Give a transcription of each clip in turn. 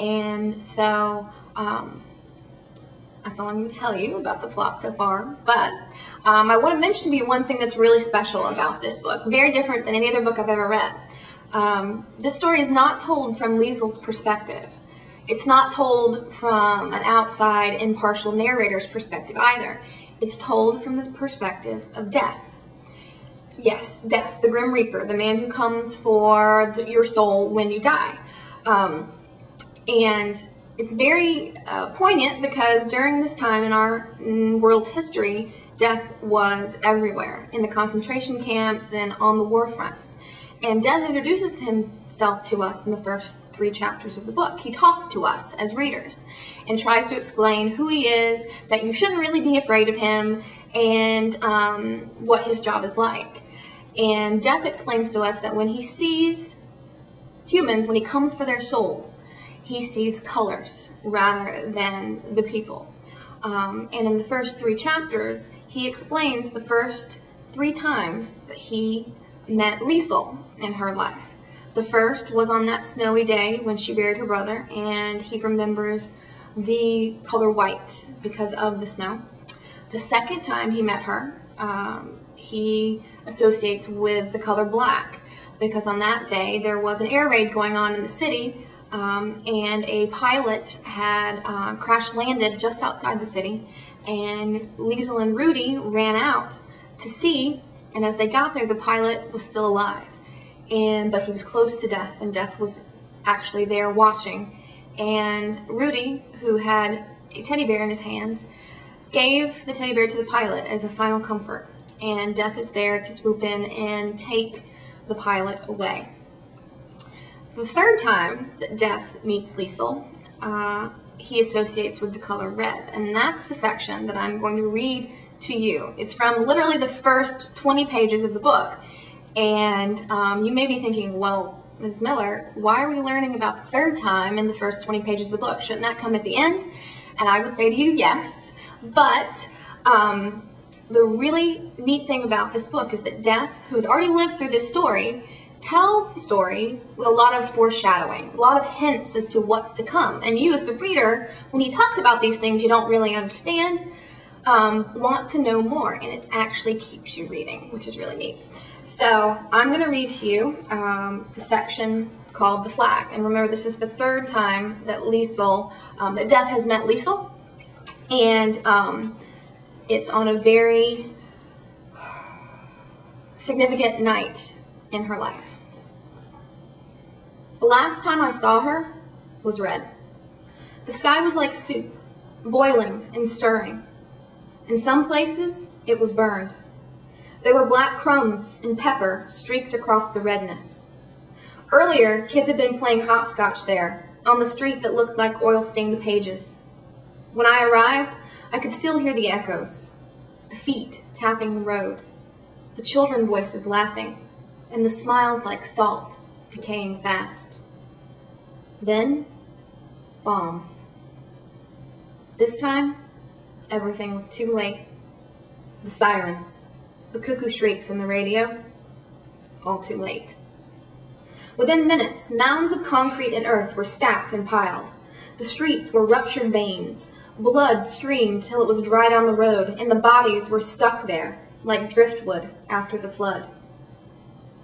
And so that's all I'm going to tell you about the plot so far. But I want to mention to you one thing that's really special about this book, very different than any other book I've ever read. This story is not told from Liesel's perspective. It's not told from an outside, impartial narrator's perspective either. It's told from the perspective of Death. Yes, Death, the Grim Reaper, the man who comes for your soul when you die. And it's very poignant because during this time in our world's history, death was everywhere, in the concentration camps and on the war fronts. And Death introduces himself to us in the first 3 chapters of the book. He talks to us as readers and tries to explain who he is, that you shouldn't really be afraid of him, and what his job is like. And Death explains to us that when he sees humans, when he comes for their souls, he sees colors rather than the people. And in the first 3 chapters, he explains the first 3 times that he met Liesel in her life. The first was on that snowy day when she buried her brother, and he remembers the color white because of the snow. The second time he met her, he associates with the color black because on that day there was an air raid going on in the city, and a pilot had crash landed just outside the city, and Liesel and Rudy ran out to see, and as they got there the pilot was still alive, but he was close to Death, and Death was actually there watching. And Rudy, who had a teddy bear in his hands, gave the teddy bear to the pilot as a final comfort, and Death is there to swoop in and take the pilot away. The third time that Death meets Liesel, he associates with the color red, and that's the section that I'm going to read to you. It's from literally the first 20 pages of the book, and you may be thinking, well, Ms. Miller, why are we learning about the third time in the first 20 pages of the book? Shouldn't that come at the end? And I would say to you, yes, but the really neat thing about this book is that Death, who's already lived through this story, tells the story with a lot of foreshadowing, a lot of hints as to what's to come. And you as the reader, when he talks about these things you don't really understand, want to know more, and it actually keeps you reading, which is really neat. So I'm going to read to you the section called The Flag. And remember, this is the third time that that Death has met Liesel, and it's on a very significant night in her life. The last time I saw her was red. The sky was like soup, boiling and stirring. In some places, it was burned. There were black crumbs and pepper streaked across the redness. Earlier, kids had been playing hopscotch there, on the street that looked like oil-stained pages. When I arrived, I could still hear the echoes, the feet tapping the road, the children voices laughing, and the smiles like salt decaying fast. Then, bombs. This time, everything was too late. The sirens, the cuckoo shrieks in the radio, all too late. Within minutes, mounds of concrete and earth were stacked and piled. The streets were ruptured veins. Blood streamed till it was dry down the road, and the bodies were stuck there like driftwood after the flood.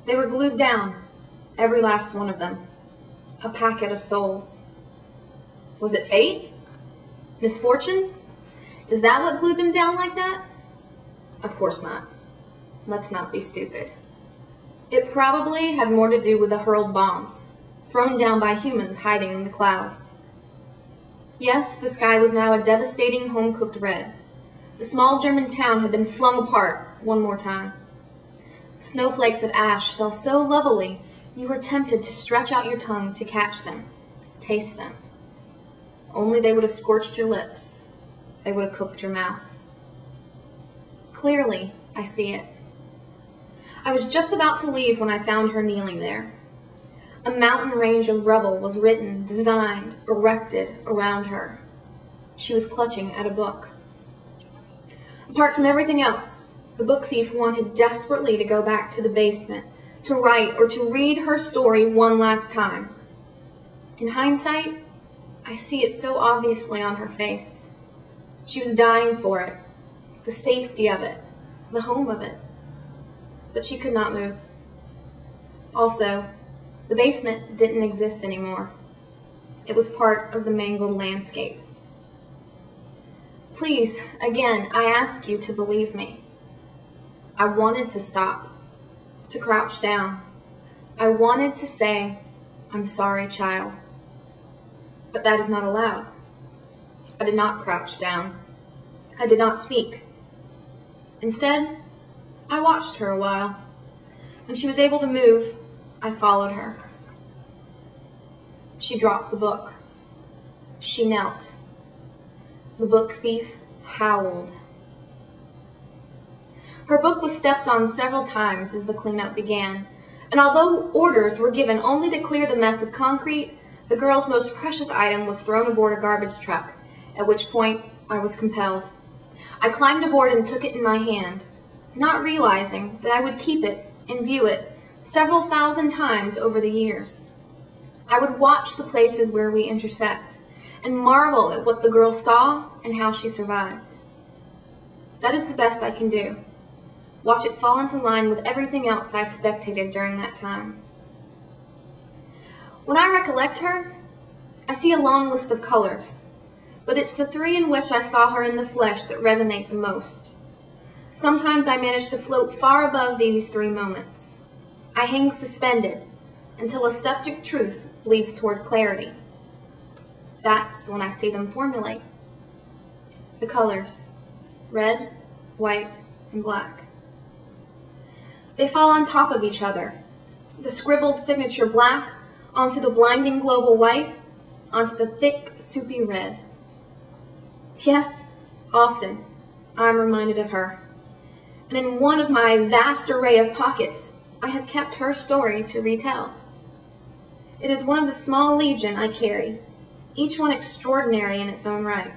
They were glued down, every last one of them, a packet of souls. Was it fate? Misfortune? Is that what glued them down like that? Of course not. Let's not be stupid. It probably had more to do with the hurled bombs, thrown down by humans hiding in the clouds. Yes, the sky was now a devastating home-cooked red. The small German town had been flung apart one more time. Snowflakes of ash fell so levelly you were tempted to stretch out your tongue to catch them, taste them. Only they would have scorched your lips. They would have cooked your mouth. Clearly, I see it. I was just about to leave when I found her kneeling there. A mountain range of rubble was written, designed, erected around her. She was clutching at a book. Apart from everything else, the book thief wanted desperately to go back to the basement, to write or to read her story one last time. In hindsight, I see it so obviously on her face. She was dying for it, the safety of it, the home of it. But she could not move. Also, the basement didn't exist anymore. It was part of the mangled landscape. Please, again, I ask you to believe me. I wanted to stop, to crouch down. I wanted to say, "I'm sorry, child." But that is not allowed. I did not crouch down. I did not speak. Instead, I watched her a while. When she was able to move, I followed her. She dropped the book. She knelt. The book thief howled. Her book was stepped on several times as the cleanup began, and although orders were given only to clear the mess of concrete, the girl's most precious item was thrown aboard a garbage truck, at which point I was compelled. I climbed aboard and took it in my hand, not realizing that I would keep it and view it several thousand times over the years. I would watch the places where we intersect and marvel at what the girl saw and how she survived. That is the best I can do. Watch it fall into line with everything else I spectated during that time. When I recollect her, I see a long list of colors, but it's the three in which I saw her in the flesh that resonate the most. Sometimes I manage to float far above these three moments. I hang suspended until a skeptic truth leads toward clarity. That's when I see them formulate. The colors, red, white, and black. They fall on top of each other. The scribbled signature black onto the blinding global white, onto the thick, soupy red. Yes, often I'm reminded of her. And in one of my vast array of pockets, I have kept her story to retell. It is one of the small legion I carry, each one extraordinary in its own right.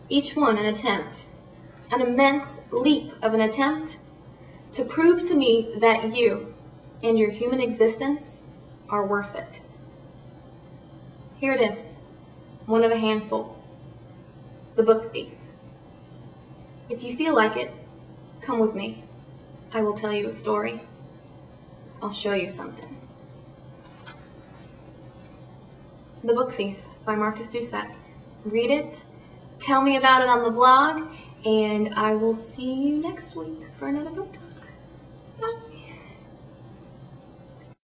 Each one an attempt, an immense leap of an attempt to prove to me that you and your human existence are worth it. Here it is, one of a handful, the book thief. If you feel like it, come with me. I will tell you a story. I'll show you something. The Book Thief by Marcus Zusak. Read it, tell me about it on the blog, and I will see you next week for another book talk.